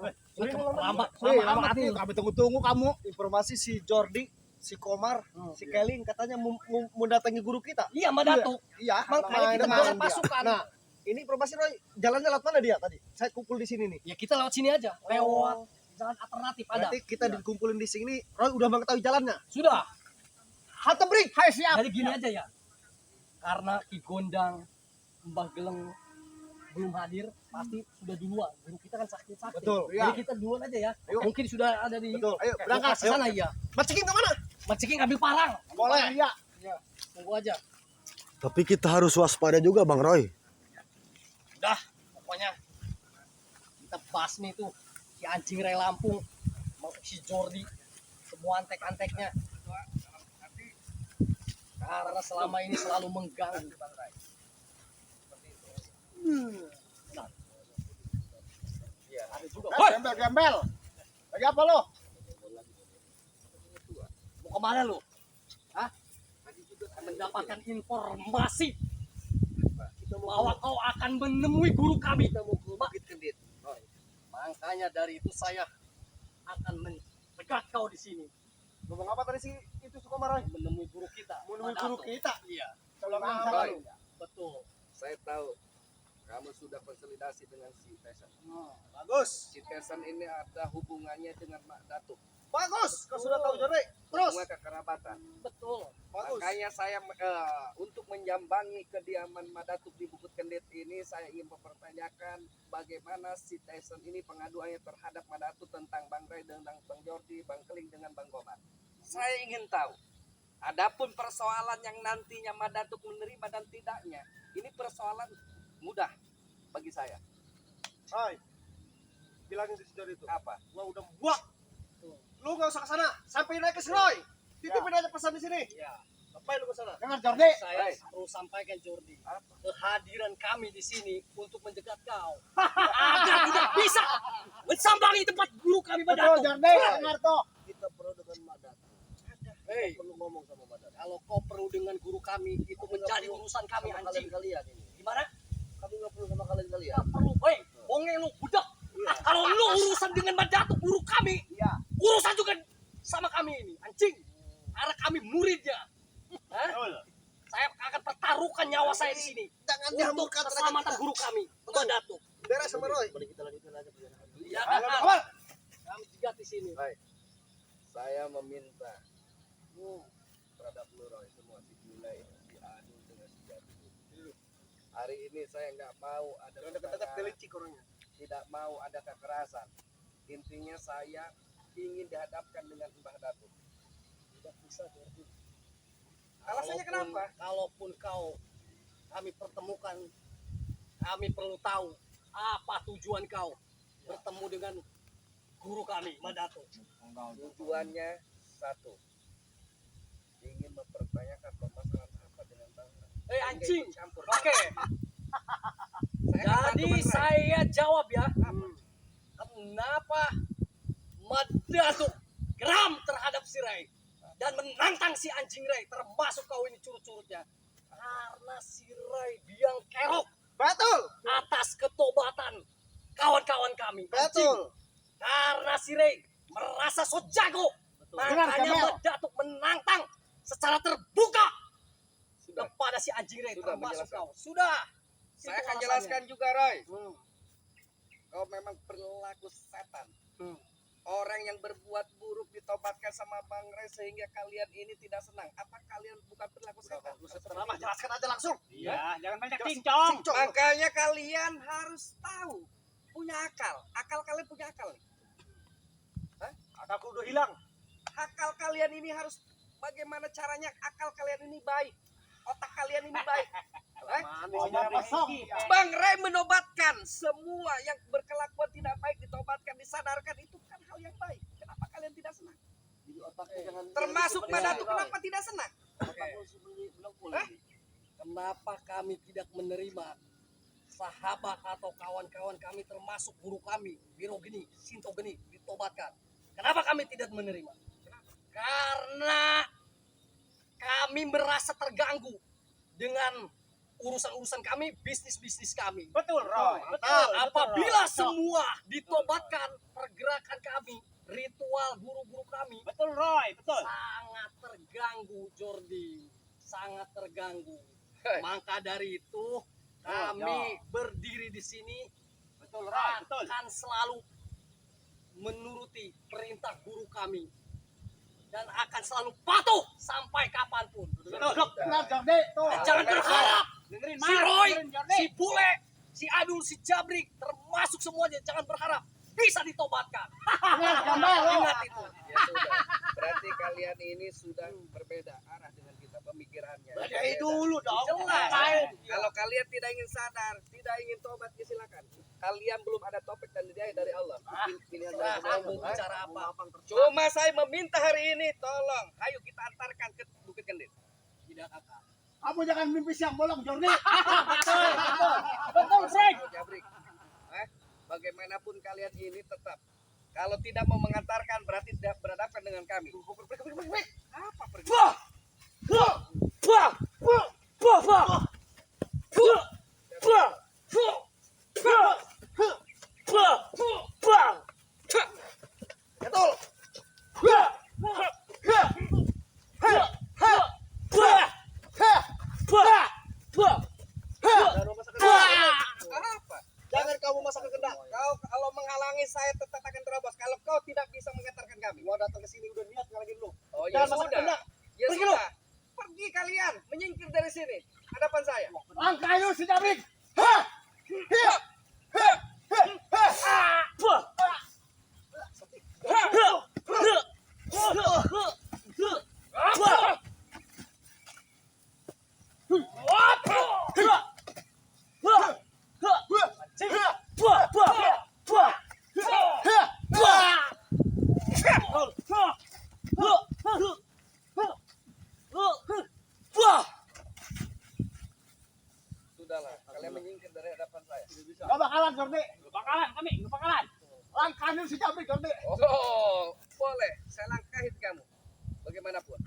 Lama nih, kami tunggu-tunggu kamu. Informasi si Jordi, si Komar, si Kelin katanya mau datangi guru kita. Iya, Mbak Datuk. Iya, Makanya kita bawa pasukan. Nah, ini informasi Roy, jalannya lewat mana dia tadi? Saya kumpul di sini nih. Ya kita lewat sini aja. Lewat jalan alternatif ada. Berarti kita dikumpulin di sini, Roy udah mengetahui jalannya. Sudah. Halte break, hai siap. Jadi gini aja ya. Karena Ki Gondang, Mbah Geleng belum hadir, pasti sudah duluan. Guru kita kan sakti-sakti. Betul. Jadi kita duluan aja ya. Ayo. Mungkin sudah ada di Betul. Ayo berangkat lokasi sana ya. Maciking ke mana? Maciking ambil parang. Boleh. Iya. Tunggu aja. Tapi kita harus waspada juga Bang Roy. Udah, pokoknya kita basmi tuh si anjing Ray Lampung, mau si Jordi, semua antek-anteknya. Karena selama ini selalu mengganggu Bang Ray. Nah. Ya, ada juga. Gembel. Lagi apa lo? Mau kemana lu? Hah? Mendapatkan informasi bahwa kau akan menemui guru kami. Makanya dari itu saya akan mencegat kau di sini. Ngomong apa tadi sih itu suka marah? Menemui guru kita. Menemui guru kita. Iya. Kalau Roy. Betul. Saya tahu kamu sudah konsolidasi dengan si Tesan. Bagus. Si Tesan ini ada hubungannya dengan Mak Datuk. Bagus. Kau sudah tahu Jordi. Terus. Hubungan kekerabatan. Betul. Bagus. Makanya saya untuk menyambangi kediaman Mak Datuk di Bukit Kendit ini, saya ingin mempertanyakan bagaimana si Tyson ini pengaduannya terhadap Mak Datuk tentang Bang Ray dengan Bang Jordi, Bang Keling dengan Bang Gobar. Saya ingin tahu. Adapun persoalan yang nantinya Mak Datuk menerima dan tidaknya, ini persoalan mudah bagi saya. Hai. Bilangin si Jordi itu. Apa? Gua udah buak. Lu gak usah ke sana. Sampai naik ke Roy. Titipin aja pesan di sini. Iya. Sampai lu ke sana. Dengar Jordi. Saya Baik. perlu sampaikan Jordi, kehadiran kami di sini untuk menjegat kau agar tidak bisa mensambangi tempat guru kami Mak Datuk. Jordi. Dengar tuh. Kita perlu dengan Mak Datuk. Hei, Perlu ngomong sama Mak Datuk. kalau kau perlu dengan guru kami, itu menjadi urusan kami Sama anjing. kalian ini. Gimana? Kami nggak perlu sama kalian. Nggak perlu. Hei, bongeng lu, budak. Kalau lu urusan dengan Mak Datuk, guru kami, Iya. urusan juga sama kami ini, anjing. Karena kami muridnya. Hah? Saya akan pertaruhkan nyawa saya di sini Jangan untuk dihamburkan keselamatan guru kami, Mak Datuk. Beres sama Roy. Mari kita lanjutkan aja perjalanan. Ya, Awal. kami jegat di sini. Baik. Saya meminta terhadap lu Roy, semua si Gulai, si Anu dengan si Jati. Hari ini saya nggak mau ada Dekat-dekat delicik orangnya. tidak mau ada kekerasan. Intinya saya ingin dihadapkan dengan Mbah Datuk. Tidak bisa, Jordi. Alasannya Kalaupun- kenapa? Kalaupun kami pertemukan, kami perlu tahu apa tujuan kau bertemu dengan guru kami, Mak Datuk. Tujuannya satu, ingin mempertanyakan permasalahan apa dengan Bang Ray. Anjing, Ikut campur. oke. Jadi saya jawab ya, kenapa Mak Datuk geram terhadap si Ray dan menantang si anjing Ray, termasuk kau ini curut-curutnya, karena si Ray biang kerok Betul. atas ketobatan kawan-kawan kami. Betul. Karena si Ray merasa so jago, makanya Jamel. Mak Datuk menantang secara terbuka Sudah. kepada si anjing Ray, Sudah termasuk menjelaskan. kau. Sudah. Saya Itu akan alasannya. jelaskan juga Roy. Hmm. Kau memang perilaku setan. Hmm. Orang yang berbuat buruk ditobatkan sama Bang Ray sehingga kalian ini tidak senang. Apa kalian bukan perilaku setan? Lama jelaskan aja langsung. Iya, jangan banyak cincong. Makanya kalian harus tahu, punya akal. Akal kalian punya akal nih. Akalku udah hilang. Akal kalian ini harus bagaimana caranya akal kalian ini baik. Otak kalian ini baik. Omong kosong. Bang Ray menobatkan semua yang berkelakuan tidak baik ditobatkan, disadarkan, itu kan hal yang baik. Kenapa kalian tidak senang? Jadi otaknya jangan Termasuk Mak Datuk, kenapa tidak senang? Kenapa kami tidak menerima sahabat atau kawan-kawan kami termasuk guru kami, Biro Geni, Sinto Geni ditobatkan? Kenapa kami tidak menerima? Karena kami merasa terganggu dengan urusan-urusan kami, bisnis-bisnis kami. Betul, Roy. Apabila semua ditobatkan, spiritual guru-guru kami Betul Roy, betul. sangat terganggu, Jordi. Sangat terganggu. Hei. Maka dari itu kami berdiri di sini Betul Roy, betul. akan selalu menuruti perintah guru kami dan akan selalu patuh sampai kapanpun. Betul. Benar Jordi tuh. Dan jangan berharap Dengerin si Mas, Roy, dengerin Jordi. si Bule, si Adul, si Jabrik, termasuk semuanya, jangan berharap bisa ditobatkan. Ingat itu. Ya sudah. Berarti kalian ini sudah berbeda arah dengan kita pemikirannya. Dari dulu dong. Jelas. Kalau kalian tidak ingin sadar, tidak ingin tobat, ya silakan. Kalian belum ada topik dan hidayah dari Allah. Pilihan dari Terserah Allah. mau bicara apa. Cuma saya meminta hari ini, tolong, ayo kita antarkan ke Bukit Kendit. Tidak akan. Kamu jangan mimpi siang bolong Jordi. Betul Frank. Jabrik. Bagaimanapun kalian ini tetap kalau tidak mau mengantarkan berarti tidak berhadapan dengan kami. Apa pergi? Betul. Apa? Jangan kamu masak kehendak. Kau kalau menghalangi saya tetap akan terobos. Kalau kau tidak bisa mengantarkan kami. Gua datang ke sini udah niat ngalangin lu. Oh ya Jangan masak sudah. kehendak. Ya Pergi sudah. Pergi kalian, menyingkir dari sini. Hadapan saya. Langkah ayo si Jabrik. Sudahlah, kalian menyingkir dari hadapan saya. Gak bakalan Jordi. Gak bakalan kami, gak bakalan. Langkah ayo si Jabrik Jordi. Oh, boleh. Saya langkahin kamu. Bagaimanapun.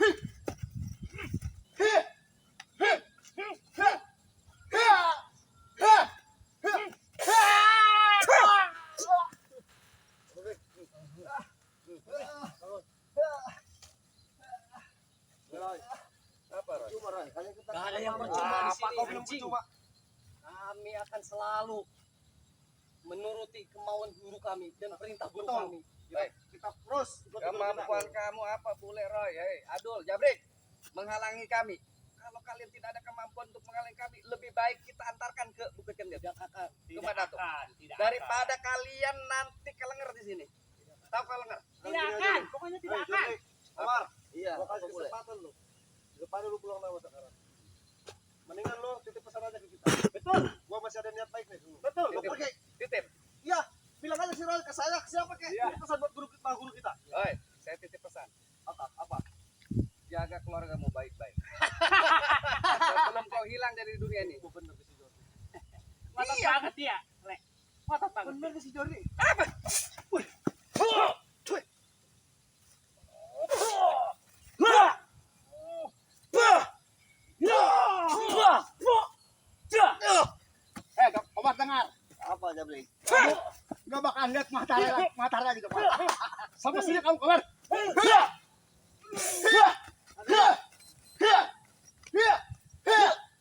Apa, Roy? Gak ada yang percuma di Apa sini. kau belum anjing. percuma? Kami akan selalu menuruti kemauan guru kami dan perintah guru Betul. kami. Baik. Kita terus ikut Kemampuan kamu apa, Bule Roy? Hei, Adul, Jabrik, menghalangi kami. Kalau kalian tidak ada kemampuan untuk menghalangi kami, lebih baik kita antarkan ke Bukit Kendit. Tidak akan. Cuma Datuk. Tidak Daripada kalian nanti kelenger di sini. Tahu kelenger? Tidak akan, pokoknya tidak akan. Omar, Iya, gua kasih apa boleh? kesempatan lu. Di depan lu pulang nama sekarang. Mendingan lu titip pesan aja ke kita. Betul, Gua masih ada niat baik nih. betul. Lu pergi. Titip. Iya, bilang aja si Roy ke saya, ke siapa kek? Iya. Ini pesan buat guru kita. Oi, saya titip pesan. Apa? Jaga keluargamu baik-baik. Sebelum kau hilang dari dunia ini. Gua bener ke si Jordi. Mantap banget dia. Le. Mantap banget. Bener ke si Jordi. Omar dengar. Apa Jabrik? Kamu nggak bakal lihat mata lagi coba. Sama sini kamu keluar.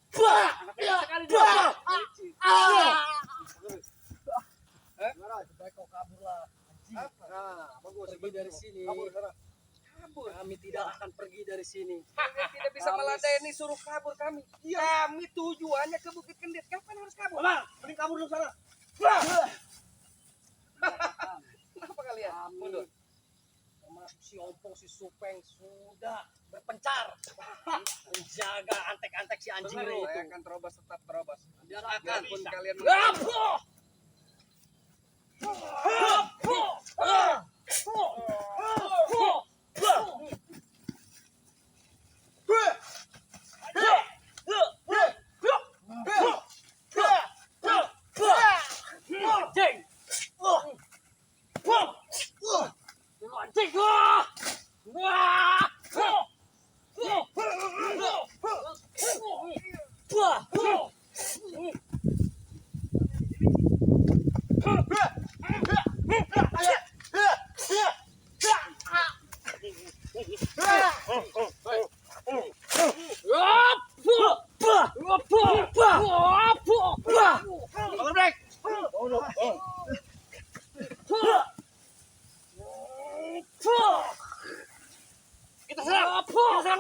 Sekali dia. Baik kau kaburlah. Apa? Nah, bagus. Pergi dari sini. Kabur sana. Kabur. Kami tidak akan pergi dari sini. Kalian tidak bisa meladeni suruh kabur kami. Kami tujuannya ke Bukit Kendit. Kapan harus kabur? Omar, mending kabur dulu sana. Kenapa kalian? Mundur. Termasuk si Ompong, si Supeng sudah berpencar menjaga antek-antek si anjing Saya itu. akan terobos, tetap terobos. Tidak akan. Pun kalian Kita serang. Kita serang.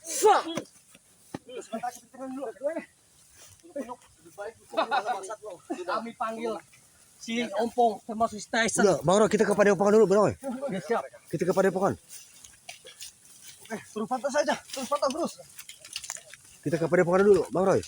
Siap. Kami panggil si Ompong termasuk si Tyson. Udah, Bang Roy, kita ke Padepokan dulu, Bang Roy. Ya, siap. Kita ke Padepokan. Terus pantau saja, terus pantau terus. Kita ke Padepokan dulu, Bang Roy.